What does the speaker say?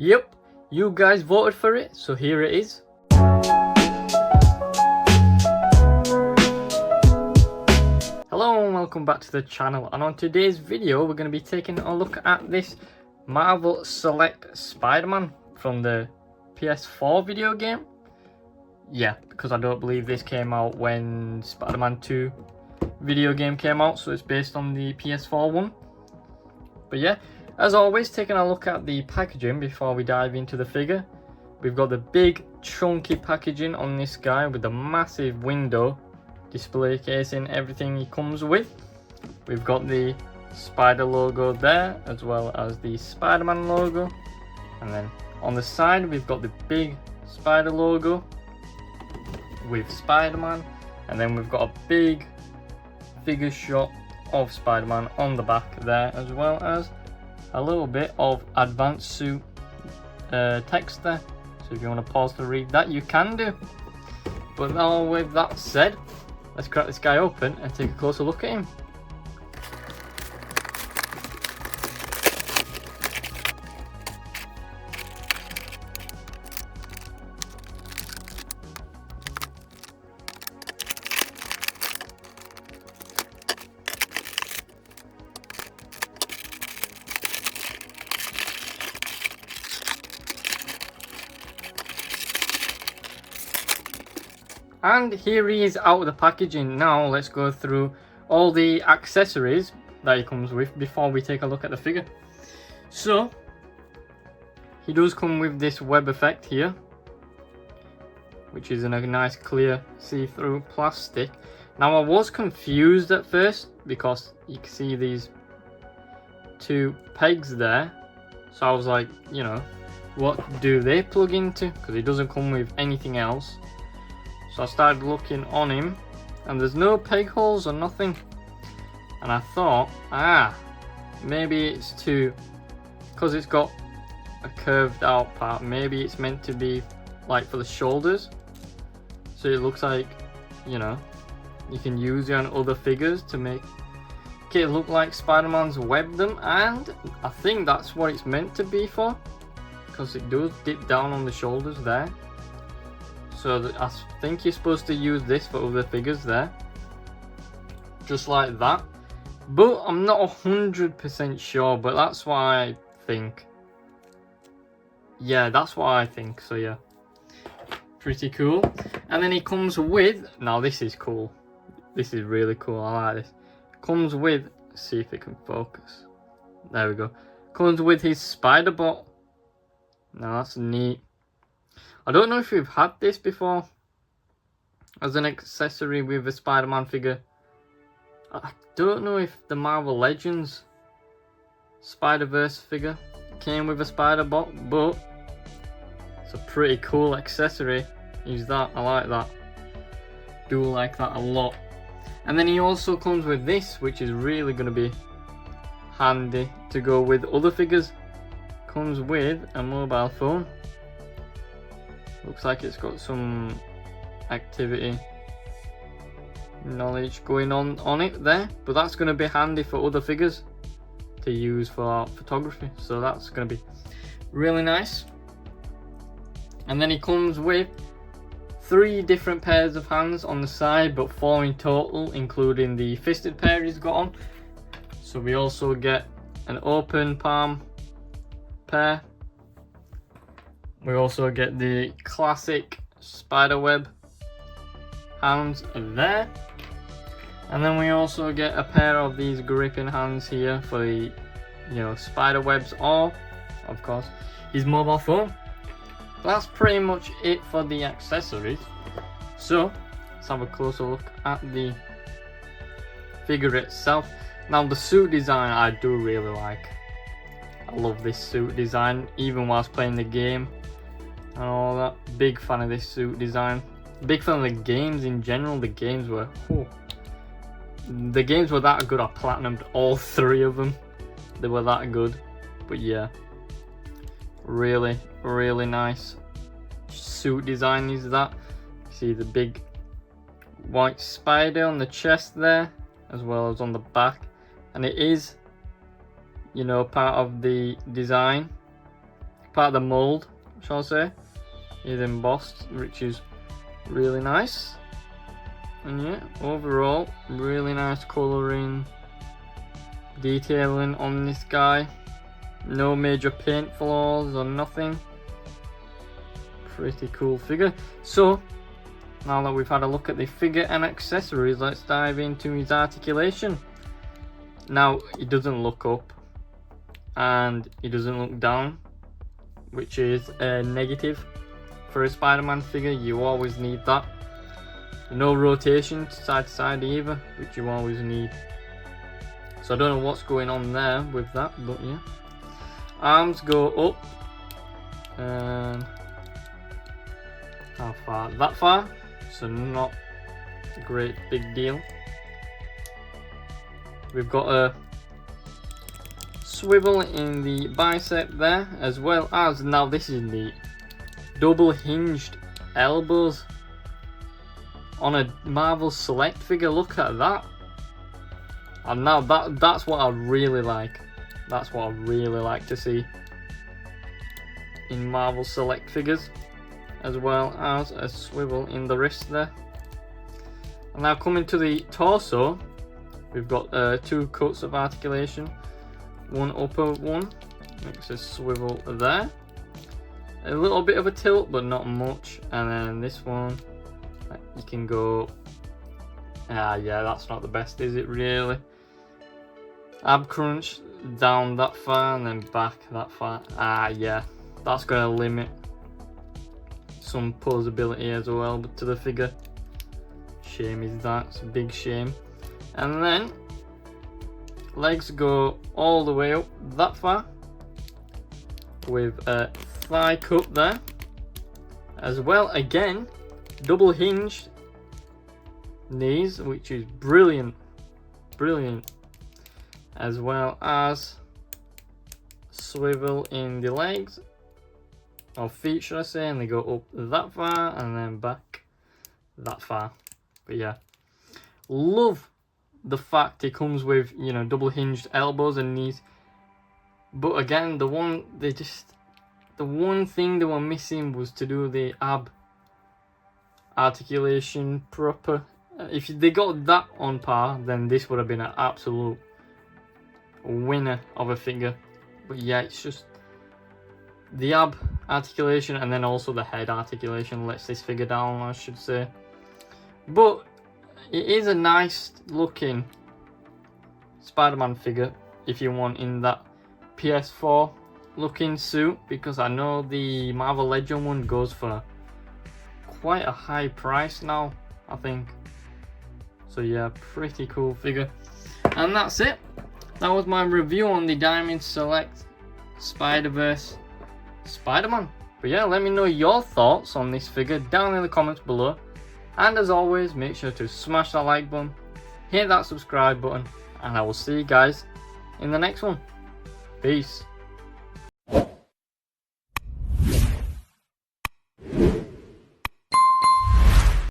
Yep, you guys voted for it, so here it is. Hello and welcome back to the channel, and on today's video we're going to be taking a look at this Marvel Select Spider-Man from the PS4 video game. Yeah, because I don't believe this came out when Spider-Man 2 video game came out, so it's based on the PS4 one. But yeah, as always, taking a look at the packaging before we dive into the figure. We've got the big chunky packaging on this guy with the massive window display case and everything he comes with. We've got the Spider logo there, as well as the Spider-Man logo, and then on the side we've got the big Spider logo with Spider-Man, and then we've got a big figure shot of Spider-Man on the back there, as well as a little bit of advanced suit text there. So if you want to pause to read that, you can do. But now with that said, let's crack this guy open and take a closer look at him. And here he is out of the packaging. Now let's go through all the accessories that he comes with before we take a look at the figure. So he does come with this web effect here, which is in a nice clear see-through plastic. Now I was confused at first because you can see these two pegs there, so I was like, you know, what do they plug into? Because it doesn't come with anything else. So I started looking on him and there's no peg holes or nothing, and I thought, maybe it's because it's got a curved out part, maybe it's meant to be like for the shoulders, so it looks like, you know, you can use it on other figures to make it look like Spider-Man's webbed them, and I think that's what it's meant to be for, because it does dip down on the shoulders there. So I think you're supposed to use this for other figures there, just like that. But I'm not 100% sure, but that's what I think. Yeah, that's what I think, so yeah. Pretty cool. And then he comes with, now this is cool. This is really cool, I like this. Comes with, let's see if it can focus. There we go. Comes with his Spider Bot. Now that's neat. I don't know if we've had this before as an accessory with a Spider-Man figure. I don't know if the Marvel Legends Spider-Verse figure came with a Spider-Bot, but it's a pretty cool accessory. Use that, I like that. Do like that a lot. And then he also comes with this, which is really going to be handy to go with other figures. Comes with a mobile phone. Looks like it's got some activity knowledge going on it there, but that's going to be handy for other figures to use for photography, so that's going to be really nice. And then he comes with 3 different pairs of hands on the side, but 4 in total, including the fisted pair he's got on. So we also get an open palm pair. We also get the classic spiderweb hands there, and then we also get a pair of these gripping hands here for the, you know, spider webs, or of course his mobile phone. That's pretty much it for the accessories. So let's have a closer look at the figure itself. Now the suit design I do really like. I love this suit design, even whilst playing the game and all that. Big fan of this suit design. Big fan of the games in general. The games were that good. I platinumed all 3 of them. They were that good. But yeah, really nice suit design is that. See the big white spider on the chest there, as well as on the back, and it is, you know, part of the design part of the mold, shall I say, is embossed, which is really nice. And yeah, overall, really nice colouring, detailing on this guy. No major paint flaws or nothing. Pretty cool figure. So, now that we've had a look at the figure and accessories, let's dive into his articulation. Now, he doesn't look up and he doesn't look down, which is a negative for a Spider-Man figure. You always need that. No rotation side to side either, which you always need. So I don't know what's going on there with that, but yeah. Arms go up and how far? That far, so not a great big deal. We've got a swivel in the bicep there, as well as, now this is neat, double hinged elbows on a Marvel Select figure. Look at that. And now that's what I really like. That's what I really like to see in Marvel Select figures, as well as a swivel in the wrist there. And now coming to the torso, we've got 2 cuts of articulation. One upper one, makes a swivel there. A little bit of a tilt, but not much. And then this one, you can go, yeah, that's not the best, is it really? Ab crunch down that far and then back that far. Yeah, that's going to limit some posability as well, but to the figure. Shame is that, it's a big shame. And then legs go all the way up that far with a thigh cut there, as well. Again, double hinged knees, which is brilliant, as well as swivel in the legs, or feet should I say, and they go up that far and then back that far. But yeah, love the fact it comes with, you know, double hinged elbows and knees. But again, the one thing they were missing was to do the ab articulation proper. If they got that on par, then this would have been an absolute winner of a figure. But yeah, it's just the ab articulation and then also the head articulation lets this figure down, I should say. But it is a nice looking Spider-Man figure if you want in that PS4 looking suit, because I know the Marvel Legend one goes for quite a high price now, I think. So yeah, pretty cool figure. And that's it. That was my review on the Diamond Select Spider-Verse Spider-Man. But yeah, let me know your thoughts on this figure down in the comments below. And as always, make sure to smash that like button, hit that subscribe button, and I will see you guys in the next one. Peace.